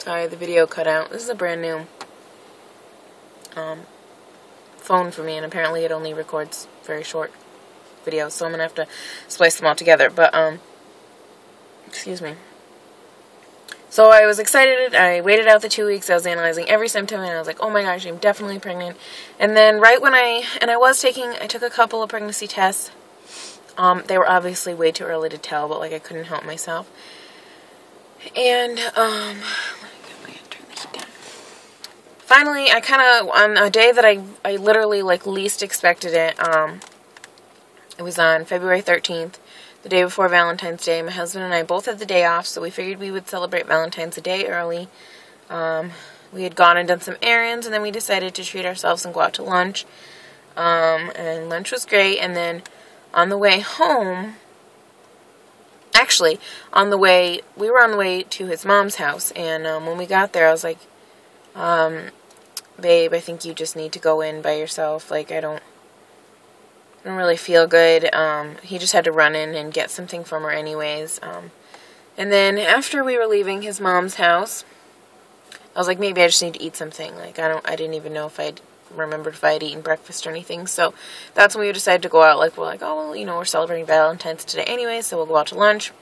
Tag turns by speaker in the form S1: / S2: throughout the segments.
S1: Sorry, the video cut out. This is a brand new phone for me, and apparently it only records very short videos, so I'm gonna have to splice them all together. But excuse me. So I was excited. I waited out the 2 weeks. I was analyzing every symptom, and I was like, oh my gosh, I'm definitely pregnant. And then right when I took a couple of pregnancy tests. They were obviously way too early to tell, but like I couldn't help myself. And let me turn this down. Finally, I kind of, on a day that I literally like least expected it, it was on February 13th, the day before Valentine's Day. My husband and I both had the day off, so we figured we would celebrate Valentine's a day early. We had gone and done some errands, and then we decided to treat ourselves and go out to lunch. And lunch was great, and then on the way home, actually, we were on the way to his mom's house, and when we got there, I was like, babe, I think you just need to go in by yourself. Like, I don't really feel good. He just had to run in and get something from her anyways. And then after we were leaving his mom's house, I was like, maybe I just need to eat something. Like, I didn't even know if I'd remembered if I had eaten breakfast or anything. So that's when we decided to go out. Like, we're like, oh, well, you know, we're celebrating Valentine's today anyway, so we'll go out to lunch.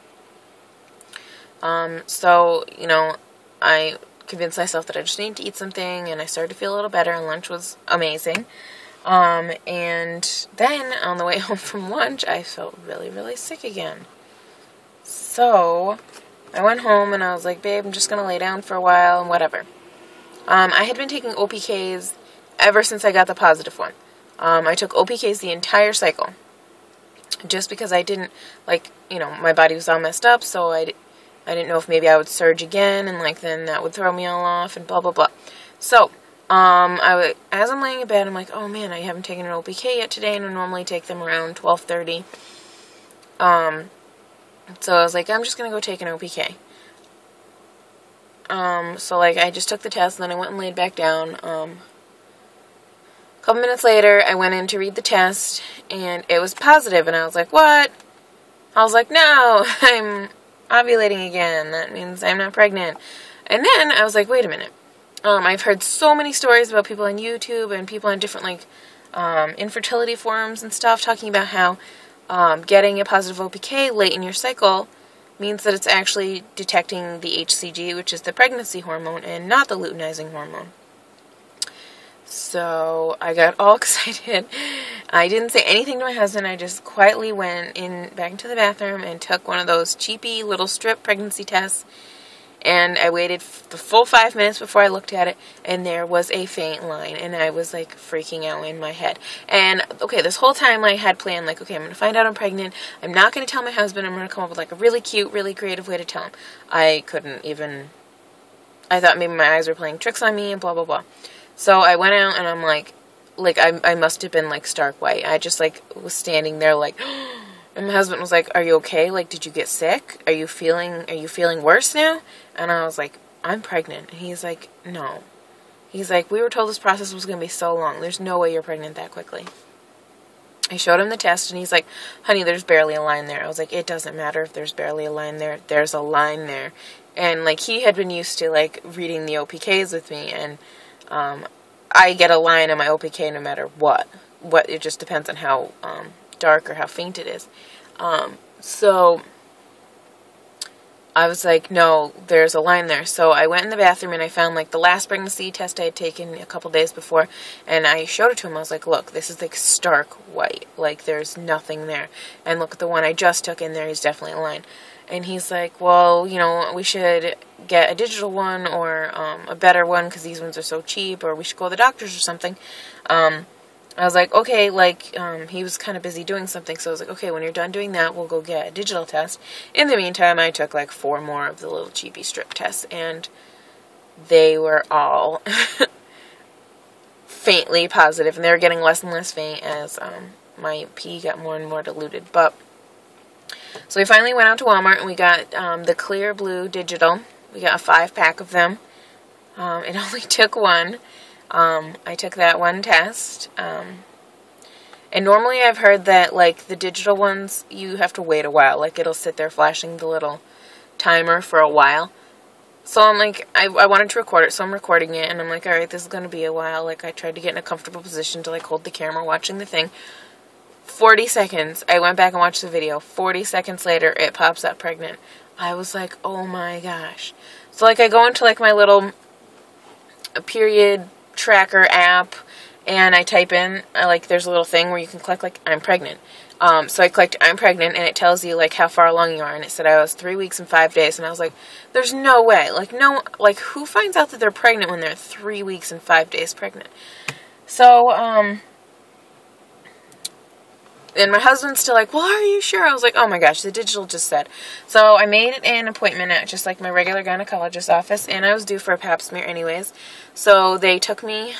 S1: So, you know, I convinced myself that I just needed to eat something, and I started to feel a little better, and lunch was amazing. And then on the way home from lunch, I felt really, really sick again. So I went home and I was like, babe, I'm just going to lay down for a while and whatever. I had been taking OPKs ever since I got the positive one. I took OPKs the entire cycle. Just because I didn't, like, you know, my body was all messed up, so I didn't know if maybe I would surge again, and, like, then that would throw me all off, and blah, blah, blah. So, as I'm laying in bed, I'm like, oh, man, I haven't taken an OPK yet today, and I normally take them around 12:30. So I was like, I'm just going to go take an OPK. So, like, I just took the test, and then I went and laid back down. A couple minutes later, I went in to read the test, and it was positive, and I was like, what? I was like, no, I'm ovulating again. That means I'm not pregnant. And then I was like, wait a minute. I've heard so many stories about people on YouTube and people on different, like, infertility forums and stuff talking about how getting a positive OPK late in your cycle means that it's actually detecting the HCG, which is the pregnancy hormone, and not the luteinizing hormone. So I got all excited. I didn't say anything to my husband. I just quietly went back into the bathroom and took one of those cheapy little strip pregnancy tests. And I waited the full 5 minutes before I looked at it, and there was a faint line, and I was, like, freaking out in my head. And, okay, this whole time I had planned, like, okay, I'm going to find out I'm pregnant. I'm not going to tell my husband. I'm going to come up with, like, a really cute, really creative way to tell him. I couldn't even, I thought maybe my eyes were playing tricks on me, and blah, blah, blah. So I went out, and I'm like, I must have been, like, stark white. I just, like, was standing there, like, and my husband was like, are you okay? Like, did you get sick? Are you feeling worse now? And I was like, I'm pregnant. And he's like, no. He's like, we were told this process was going to be so long. There's no way you're pregnant that quickly. I showed him the test, and he's like, honey, there's barely a line there. I was like, it doesn't matter if there's barely a line there. There's a line there. And, like, he had been used to, like, reading the OPKs with me, and I get a line on my OPK no matter what. It just depends on how dark or how faint it is. So I was like, no, there's a line there. So I went in the bathroom, and I found, like, the last pregnancy test I had taken a couple days before, and I showed it to him. I was like, look, this is, like, stark white. Like, there's nothing there. And look at the one I just took in there. He's definitely a line. And he's like, well, you know, we should get a digital one or a better one because these ones are so cheap, or we should go to the doctors or something. I was like, okay, like, he was kind of busy doing something, so I was like, okay, when you're done doing that, we'll go get a digital test. In the meantime, I took, like, 4 more of the little cheapy strip tests, and they were all faintly positive, and they were getting less and less faint as my pee got more and more diluted. But so we finally went out to Walmart, and we got the clear blue digital. We got a 5-pack of them. It only took one. I took that one test, and normally I've heard that, like, the digital ones, you have to wait a while, like, it'll sit there flashing the little timer for a while, So I'm like, I wanted to record it, so I'm recording it, and I'm like, alright, this is going to be a while. Like, I tried to get in a comfortable position to, like, hold the camera watching the thing. 40 seconds, I went back and watched the video. 40 seconds later, it pops up pregnant. I was like, oh my gosh. So, like, I go into, like, my little period tracker app, and I type in, like, there's a little thing where you can click, like, I'm pregnant. So I clicked, I'm pregnant, and it tells you, like, how far along you are, and it said I was 3 weeks and 5 days, and I was like, there's no way, like, no, like, who finds out that they're pregnant when they're 3 weeks and 5 days pregnant? So, and my husband's still like, well, are you sure? I was like, oh my gosh, the digital just said. So I made an appointment at just, like, my regular gynecologist office, and I was due for a pap smear anyways, so they took me,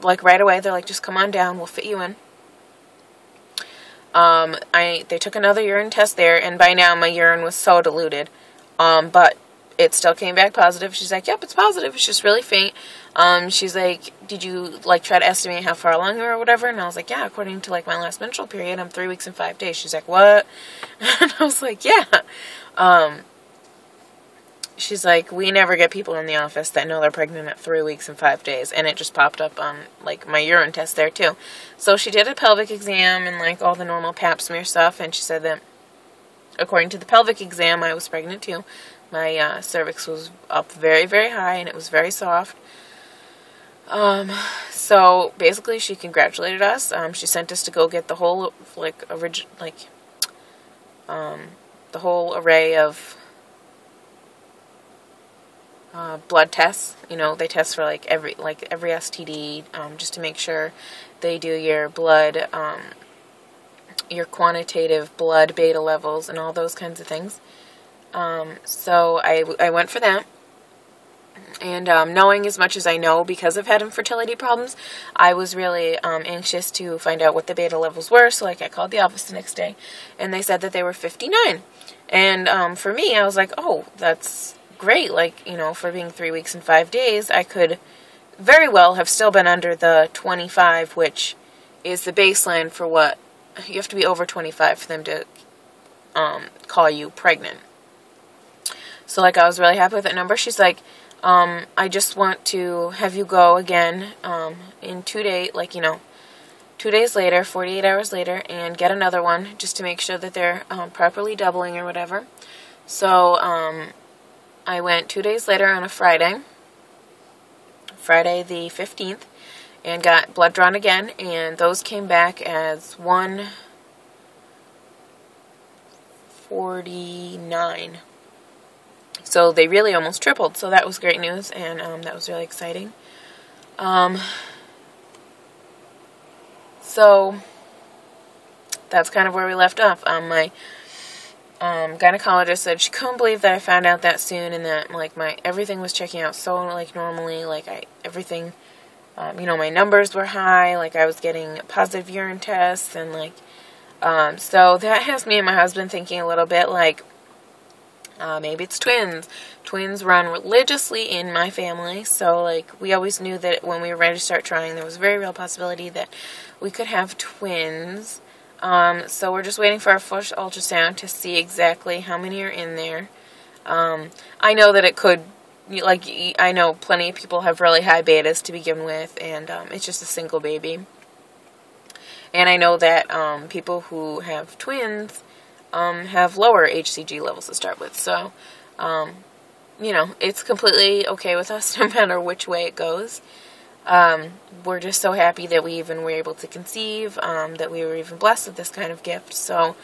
S1: like, right away. They're like, just come on down, we'll fit you in. They took another urine test there, and by now my urine was so diluted, but it still came back positive. She's like, yep, it's positive, it's just really faint. She's like, did you, like, try to estimate how far along you were or whatever? And I was like, yeah, according to, like, my last menstrual period, I'm 3 weeks and 5 days. She's like, what? And I was like, yeah. She's like, we never get people in the office that know they're pregnant at 3 weeks and 5 days. And it just popped up on, like, my urine test there, too. So she did a pelvic exam and, like, all the normal pap smear stuff. And she said that, according to the pelvic exam, I was pregnant, too. My cervix was up very, very high, and it was very soft. So, basically, she congratulated us. She sent us to go get the whole, like, the whole array of blood tests. You know, they test for, like, every STD, just to make sure. They do your blood, your quantitative blood beta levels and all those kinds of things. So I went for that. And knowing as much as I know, because I've had infertility problems, I was really anxious to find out what the beta levels were. So, like, I called the office the next day, and they said that they were 59. And for me, I was like, oh, that's great. Like, you know, for being 3 weeks and 5 days, I could very well have still been under the 25, which is the baseline for what you have to be over 25 for them to call you pregnant. So, like, I was really happy with that number. She's like, I just want to have you go again in 2 days, like, you know, 2 days later, 48 hours later, and get another one just to make sure that they're properly doubling or whatever. So I went 2 days later on a Friday the 15th, and got blood drawn again, and those came back as 149. So they really almost tripled, so that was great news, and that was really exciting. So that's kind of where we left off. My gynecologist said she couldn't believe that I found out that soon, and that, like, everything was checking out so, like, normally, like, everything, you know, my numbers were high, like, I was getting positive urine tests, and, like, so that has me and my husband thinking a little bit, like, maybe it's twins. Twins run religiously in my family, so, like, we always knew that when we were ready to start trying, there was a very real possibility that we could have twins. So we're just waiting for our first ultrasound to see exactly how many are in there. I know that it could, like, I know plenty of people have really high betas to begin with, and it's just a single baby. And I know that people who have twins have lower HCG levels to start with. So, you know, it's completely okay with us no matter which way it goes. We're just so happy that we even were able to conceive, that we were even blessed with this kind of gift. So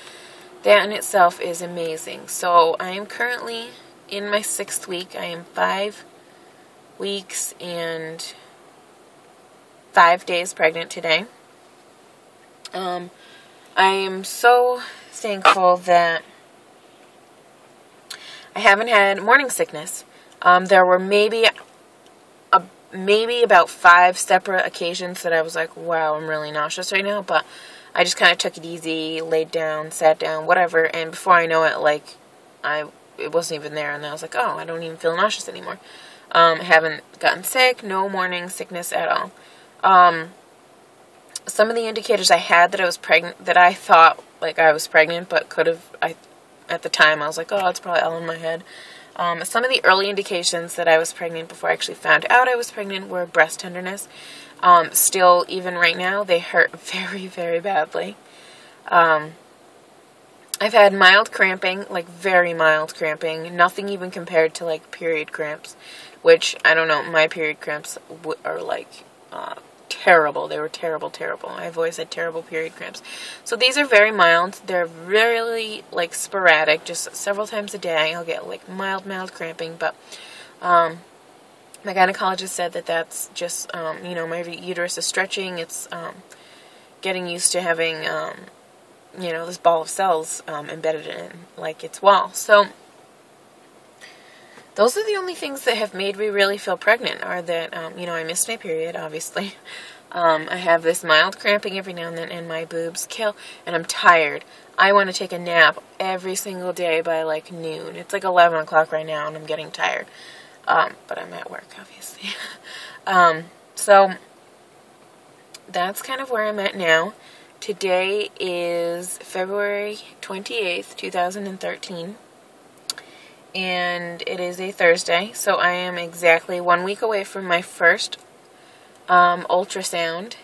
S1: that in itself is amazing. So I am currently in my 6th week. I am 5 weeks and 5 days pregnant today. I am so thankful that I haven't had morning sickness. There were maybe about 5 separate occasions that I was like, wow, I'm really nauseous right now, but I just kind of took it easy, laid down, sat down, whatever, and before I know it, like, it wasn't even there, and I was like, oh, I don't even feel nauseous anymore. I haven't gotten sick, no morning sickness at all. Some of the indicators I had that I was pregnant, that I thought, like, I was pregnant, but could have, at the time, I was like, oh, it's probably all in my head. Some of the early indications that I was pregnant before I actually found out I was pregnant were breast tenderness. Still, even right now, they hurt very, very badly. I've had mild cramping, like very mild cramping, nothing even compared to like period cramps, which, I don't know, my period cramps are like terrible. They were terrible, terrible. I've always had terrible period cramps. So these are very mild. They're really like sporadic, just several times a day. I'll get like mild cramping, but my gynecologist said that that's just, you know, my uterus is stretching. It's getting used to having, you know, this ball of cells embedded in, like, its wall. So those are the only things that have made me really feel pregnant, are that, you know, I missed my period, obviously. I have this mild cramping every now and then, and my boobs kill, and I'm tired. I want to take a nap every single day by, like, noon. It's like 11 o'clock right now, and I'm getting tired. But I'm at work, obviously. So that's kind of where I'm at now. Today is February 28th, 2013, and it is a Thursday, so I am exactly 1 week away from my first ultrasound.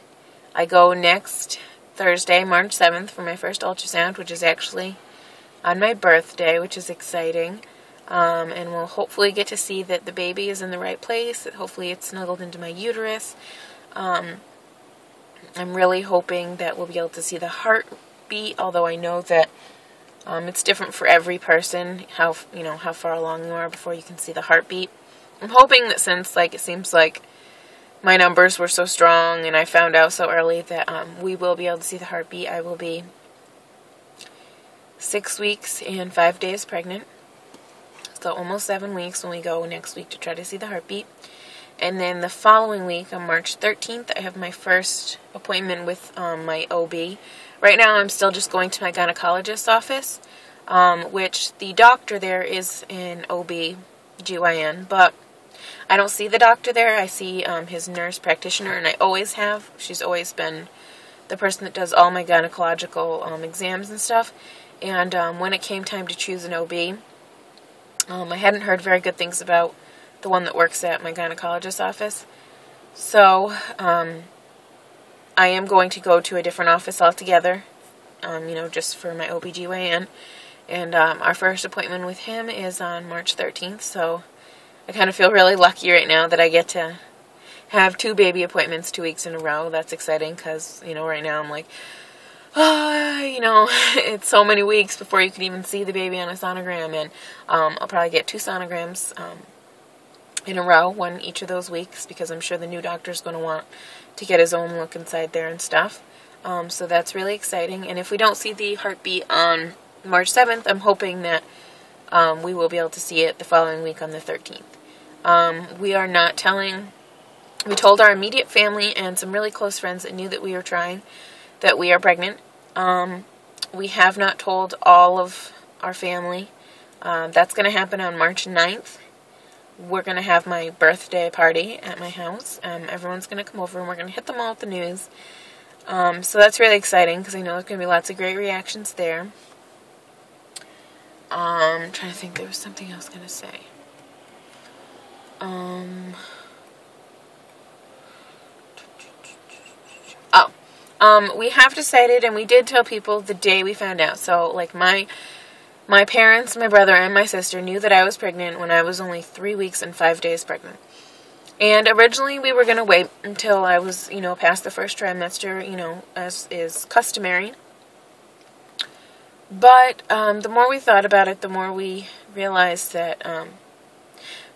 S1: I go next Thursday, March 7th, for my first ultrasound, which is actually on my birthday, which is exciting, and we'll hopefully get to see that the baby is in the right place, that hopefully it's snuggled into my uterus. I'm really hoping that we'll be able to see the heartbeat, although I know that it's different for every person, how far along you are before you can see the heartbeat. I'm hoping that since, like, it seems like my numbers were so strong and I found out so early that we will be able to see the heartbeat. I will be 6 weeks and 5 days pregnant, so almost 7 weeks when we go next week to try to see the heartbeat. And then the following week, on March 13th, I have my first appointment with my OB. Right now, I'm still just going to my gynecologist's office, which the doctor there is an OB-GYN, but I don't see the doctor there. I see his nurse practitioner, and I always have. She's always been the person that does all my gynecological exams and stuff. And when it came time to choose an OB, I hadn't heard very good things about the one that works at my gynecologist's office. So, I am going to go to a different office altogether, you know, just for my OB-GYN. And our first appointment with him is on March 13th, so I kind of feel really lucky right now that I get to have 2 baby appointments 2 weeks in a row. That's exciting because, you know, right now I'm like, you know, it's so many weeks before you can even see the baby on a sonogram, and I'll probably get 2 sonograms in a row, one each of those weeks, because I'm sure the new doctor's going to want to get his own look inside there and stuff. So that's really exciting. And if we don't see the heartbeat on March 7th, I'm hoping that we will be able to see it the following week on the 13th. We are not telling, we told our immediate family and some really close friends that knew that we were trying, that we are pregnant. We have not told all of our family. That's going to happen on March 9th. We're going to have my birthday party at my house. Everyone's going to come over and we're going to hit them all with the news. So that's really exciting because I know there's going to be lots of great reactions there. I'm trying to think, there was something I was going to say. We have decided, and we did tell people the day we found out. So, like, my parents, my brother, and my sister knew that I was pregnant when I was only 3 weeks and 5 days pregnant. And originally we were going to wait until I was, you know, past the first trimester, you know, as is customary. But the more we thought about it, the more we realized that,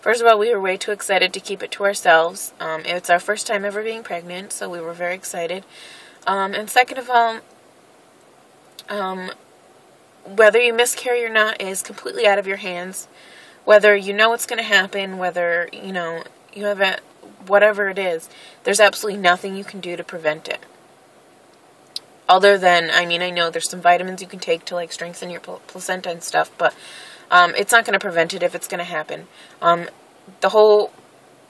S1: first of all, we were way too excited to keep it to ourselves. It's our first time ever being pregnant, so we were very excited. And second of all, whether you miscarry or not is completely out of your hands. Whether you know what's going to happen, whether, you know, you have a, whatever it is, there's absolutely nothing you can do to prevent it. Other than, I mean, I know there's some vitamins you can take to, like, strengthen your placenta and stuff, but it's not going to prevent it if it's going to happen. The whole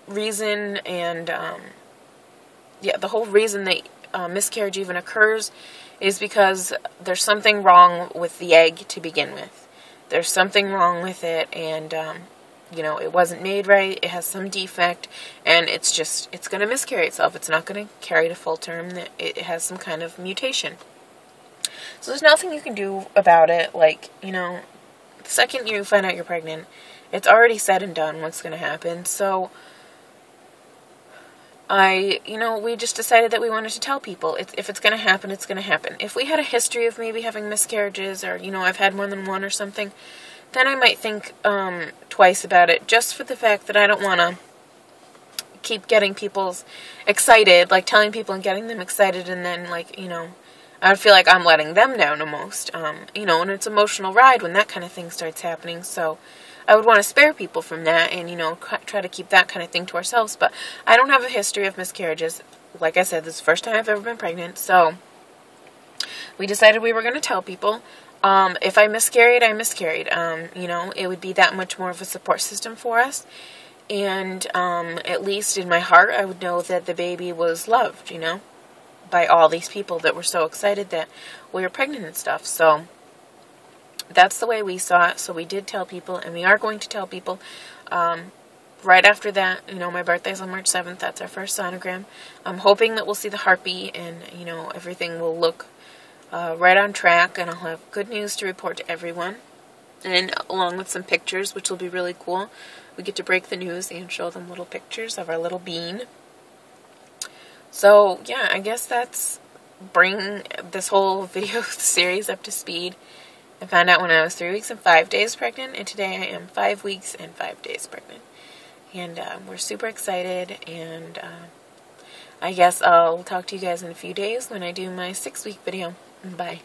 S1: reason and, the whole reason that miscarriage even occurs is because there's something wrong with the egg to begin with. There's something wrong with it, and you know, it wasn't made right, it has some defect, and it's going to miscarry itself. It's not going to carry to full term. It has some kind of mutation. So there's nothing you can do about it. Like, you know, the second you find out you're pregnant, it's already said and done what's going to happen. So we just decided that we wanted to tell people. If it's going to happen, it's going to happen. If we had a history of maybe having miscarriages, or, you know, I've had more than one or something, then I might think twice about it, just for the fact that I don't want to keep getting people excited, like telling people and getting them excited, and then, like, you know, I would feel like I'm letting them down almost. You know, and it's an emotional ride when that kind of thing starts happening, so I would want to spare people from that and, you know, try to keep that kind of thing to ourselves. But I don't have a history of miscarriages. Like I said, this is the first time I've ever been pregnant, so we decided we were going to tell people. If I miscarried, I miscarried. You know, it would be that much more of a support system for us. And at least in my heart, I would know that the baby was loved, you know, by all these people that were so excited that we were pregnant and stuff. So that's the way we saw it. So we did tell people, and we are going to tell people. Right after that, you know, my birthday's on March 7th. That's our first sonogram. I'm hoping that we'll see the heartbeat, and, you know, everything will look right on track, and I'll have good news to report to everyone, and along with some pictures, which will be really cool. We get to break the news and show them little pictures of our little bean. So yeah, I guess that's bring this whole video series up to speed. I found out when I was 3 weeks and 5 days pregnant, and today I am 5 weeks and 5 days pregnant, and we're super excited. And I guess I'll talk to you guys in a few days when I do my 6-week video. Bye.